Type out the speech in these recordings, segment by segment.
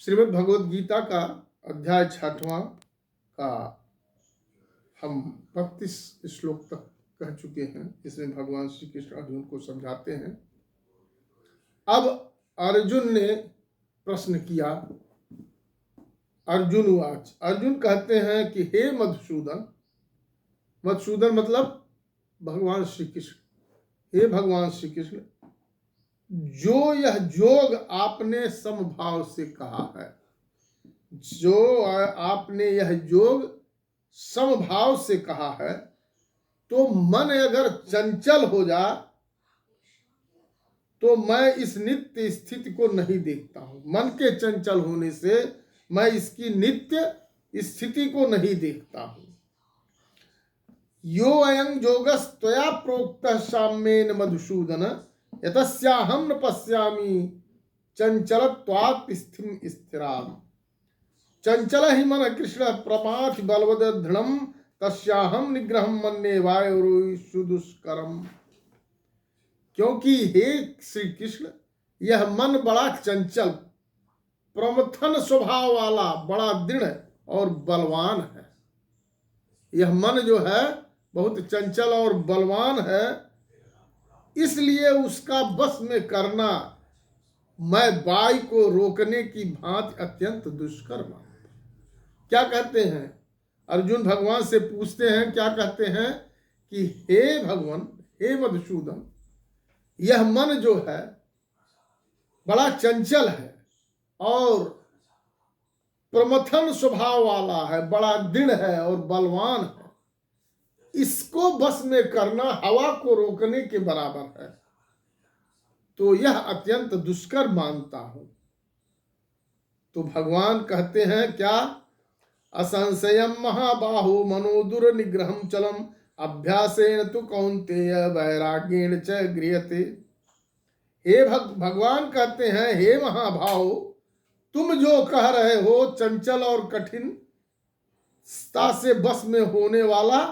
श्रीमद् भगवद गीता का अध्याय 6वां का हम 32 श्लोक तक कह चुके हैं। इसमें भगवान श्री कृष्ण अर्जुन को समझाते हैं। अब अर्जुन ने प्रश्न किया। अर्जुन उवाच, अर्जुन कहते हैं कि हे मधुसूदन, मधुसूदन मतलब भगवान श्री कृष्ण, हे भगवान श्री कृष्ण, जो यह योग आपने समभाव से कहा है, जो आपने यह योग समभाव से कहा है, तो मन अगर चंचल हो जाए तो मैं इस नित्य स्थिति को नहीं देखता हूं। मन के चंचल होने से मैं इसकी नित्य स्थिति को नहीं देखता हूं। यो अयं योगस्त्वया प्रोक्तः साम्येन मधुसूदन यतस्याहं न पश्यामि चंचलत्वात् स्थितिं स्थिराम्। चंचल ही मन कृष्ण प्रमाथि बलवद दृढ़म् तस्याहं निग्रहं मन्ये वायुरुषु दुष्करम्। क्योंकि हे श्री कृष्ण, यह मन बड़ा चंचल, प्रमथन स्वभाव वाला, बड़ा दृढ़ और बलवान है। यह मन जो है बहुत चंचल और बलवान है, इसलिए उसका बस में करना मैं वायु को रोकने की भांति अत्यंत दुष्कर मानता। क्या कहते हैं? अर्जुन भगवान से पूछते हैं, क्या कहते हैं कि हे भगवान, हे मधुसूदन, यह मन जो है बड़ा चंचल है और प्रमथन स्वभाव वाला है, बड़ा दृढ़ है और बलवान है। इसको बस में करना हवा को रोकने के बराबर है, तो यह अत्यंत दुष्कर मानता हूं। तो भगवान कहते हैं क्या? असंशयम महाबाहो मनोदुर निग्रहम चलम अभ्यासेन तु कौन्तेय वैराग्येण च गृह्यते। हे भगवान कहते हैं, हे महाभाव, तुम जो कह रहे हो चंचल और कठिन से बस में होने वाला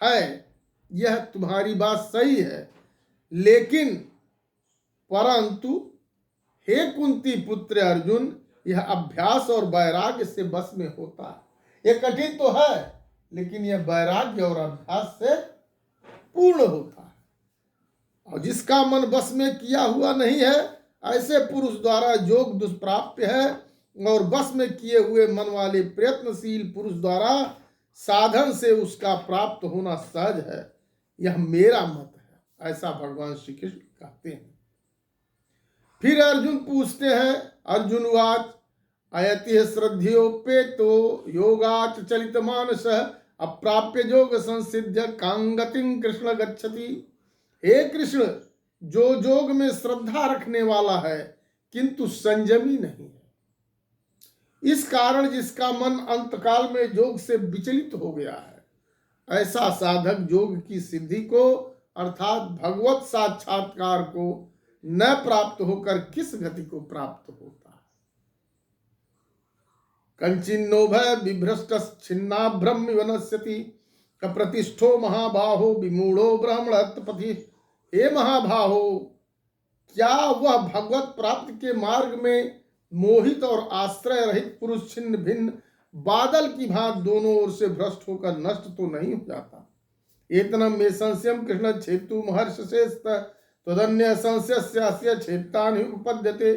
है, यह तुम्हारी बात सही है, लेकिन परंतु हे कुंती पुत्र अर्जुन, यह अभ्यास और वैराग्य से बस में होता है। यह कठिन तो है, लेकिन यह वैराग्य और अभ्यास से पूर्ण होता है। और जिसका मन बस में किया हुआ नहीं है, ऐसे पुरुष द्वारा योग दुष्प्राप्य है, और बस में किए हुए मन वाले प्रयत्नशील पुरुष द्वारा साधन से उसका प्राप्त होना सहज है। यह मेरा मत है, ऐसा भगवान श्री कृष्ण कहते हैं। फिर अर्जुन पूछते हैं, अर्जुन वाच, अयति श्रद्धयोपेतो योगाच चलित मानस अप्राप्य योग संसिद्ध कांगतिं कृष्ण गच्छति। हे कृष्ण, जो योग में श्रद्धा रखने वाला है किंतु संयमी नहीं है, इस कारण जिसका मन अंतकाल में योग से विचलित हो गया है, ऐसा साधक योग की सिद्धि को अर्थात भगवत साक्षात्कार को न प्राप्त होकर किस गति को प्राप्त होता है। कंचिन्नो भय विभ्रष्ट छिन्नाभ्रम विनश्यति कप्रतिष्ठो महाबाहो विमूढ़ो ब्राह्मणत्पति। हे महाबाहो, क्या वह भगवत प्राप्ति के मार्ग में मोहित और आश्रय रहित पुरुष छिन्न भिन्न बादल की भांति दोनों ओर से भ्रष्ट होकर नष्ट तो नहीं हो जाता? एतनम में संशयम कृष्ण छेतु महर्ष शेष तदन्य संशय छेत्तानि उपपद्यते।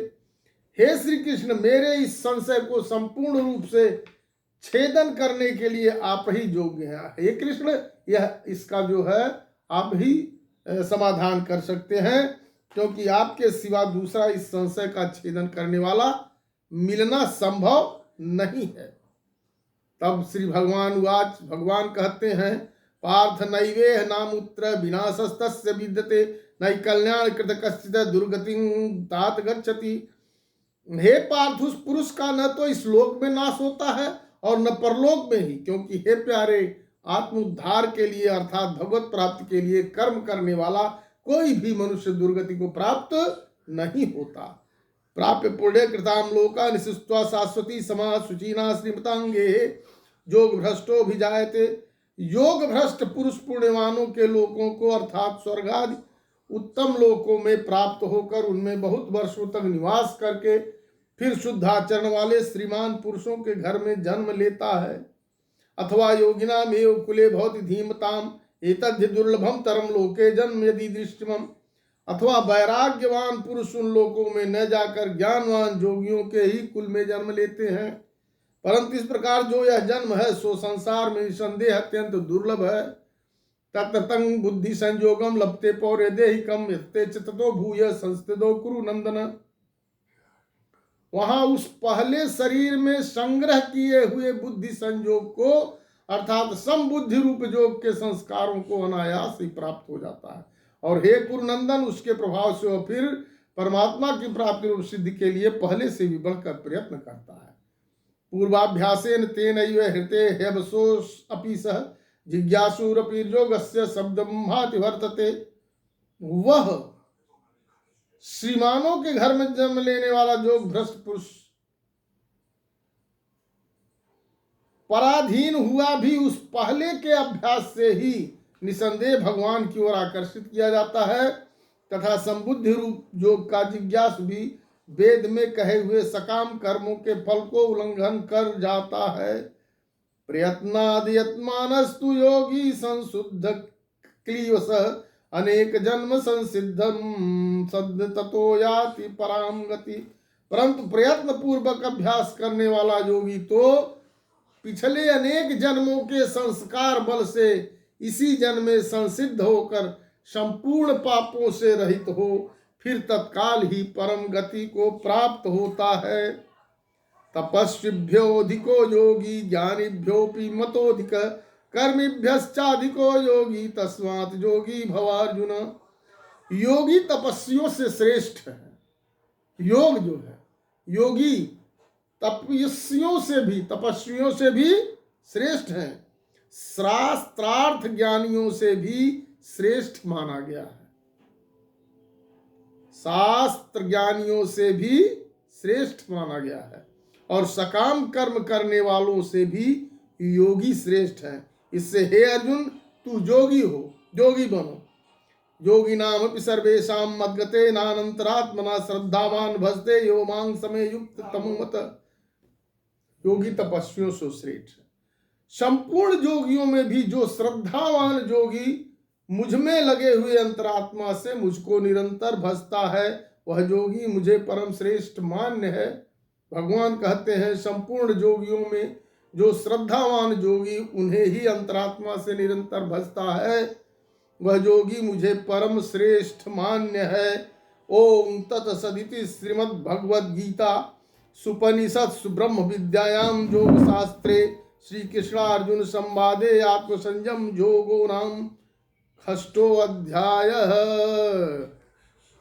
हे श्री कृष्ण, मेरे इस संशय को संपूर्ण रूप से छेदन करने के लिए आप ही योग्य हैं। हे कृष्ण, यह इसका जो है आप ही समाधान कर सकते हैं, क्योंकि आपके सिवा दूसरा इस संशय का छेदन करने वाला मिलना संभव नहीं है। तब श्री भगवान उवाच, भगवान कहते हैं, पार्थ नैवेह नामुत्र विनाशस्तस्य विद्यते नै कल्याण कृत कश्चित् दुर्गतिं तात गच्छति। हे पार्थ, उस पुरुष का न तो इस लोक में नाश होता है और न परलोक में ही, क्योंकि हे प्यारे, आत्मोद्धार के लिए अर्थात भगवत प्राप्ति के लिए कर्म करने वाला कोई भी मनुष्य दुर्गति को प्राप्त नहीं होता। प्राप्य पुण्य कृताम लोका निशिष्ट्वा शाश्वती समा सुचीना श्रीमतांगे योग भ्रष्टो भी जायते। योग भ्रष्ट पुरुष पुण्यवानों के लोकों को अर्थात स्वर्ग आदि उत्तम लोकों में प्राप्त होकर उनमें बहुत वर्षों तक निवास करके फिर शुद्ध आचरण वाले श्रीमान पुरुषों के घर में जन्म लेता है। अथवा योगिनामेव कुले भवति धीमताम एतद्धि दुर्लभम तरम लोके जन्म यदि दृष्टिमम। अथवा वैराग्यवान पुरुष उन लोकों में न जाकर ज्ञानवान जोगियों के ही कुल में जन्म लेते हैं। परंतु इस प्रकार जो यह जन्म है सो संसार में निसंदेह अत्यंत दुर्लभ है। तत्तंग बुद्धि संयोगम लभते पौरे देहिकम यत्ते चित्तो भूय संस्थितो कुरु नंदन। वहां उस पहले शरीर में संग्रह किए हुए बुद्धि संयोग को अर्थात समबुद्धि रूप योग के संस्कारों को अनायास ही प्राप्त हो जाता है। और हे कुरुनंदन, उसके प्रभाव से वह फिर परमात्मा की प्राप्ति रूप सिद्धि के लिए पहले से भी बढ़कर प्रयत्न करता है। पूर्वाभ्यासेन तेनैव हृते ह्यवशोष अपि सह जिज्ञासुरपि योगस्य शब्दमहाति वर्तते। वह श्रीमानों के घर में जन्म लेने वाला जोग भ्रष्ट पुरुष पराधीन हुआ भी उस पहले के अभ्यास से ही निसंदेह भगवान की ओर आकर्षित किया जाता है तथा संबुद्धि रूप योग का जिज्ञास भी वेद में कहे हुए सकाम कर्मों के फल को उल्लंघन कर जाता है। प्रयत्नादियत्मानस्तु योगी संशुद्ध क्लीवस अनेक जन्म संसिद्धम सद् ततो याति पराम गति। परंतु प्रयत्न पूर्वक अभ्यास करने वाला योगी तो पिछले अनेक जन्मों के संस्कार बल से इसी जन्म में संसिद्ध होकर संपूर्ण पापों से रहित हो फिर तत्काल ही परम गति को प्राप्त होता है। तपस्विभ्योऽधिको योगी ज्ञानिभ्योऽपि मतोऽधिक कर्मिभ्यश्चाधिको योगी तस्मात् योगी भवार्जुन। योगी तपस्वियों से श्रेष्ठ है। योग जो है योगी तपस्वियों से भी श्रेष्ठ है। शास्त्रार्थ ज्ञानियों से भी श्रेष्ठ माना गया है। शास्त्र ज्ञानियों से भी श्रेष्ठ माना गया है और सकाम कर्म करने वालों से भी योगी श्रेष्ठ है। इससे हे अर्जुन, तू योगी हो, योगी बनो। योगी नाम सर्वेषां मद्गते नानंतरात्मना श्रद्धावान भजते यो मां समय युक्त तमुमत। योगी तपस्वियों से श्रेष्ठ है। संपूर्ण योगियों में भी जो श्रद्धावान योगी मुझ में लगे हुए अंतरात्मा से मुझको निरंतर भजता है वह योगी मुझे परम श्रेष्ठ मान्य है। भगवान कहते हैं संपूर्ण योगियों में जो श्रद्धावान योगी उन्हें ही अंतरात्मा से निरंतर भजता है वह योगी मुझे परम श्रेष्ठ मान्य है। ओम तत्सदिति श्रीमद् भगवद गीता सुपनिषत्सु ब्रह्म विद्यायां योग शास्त्रे श्री कृष्णार्जुन संवादे आत्मसंयम योगो नाम षष्ठो अध्यायः।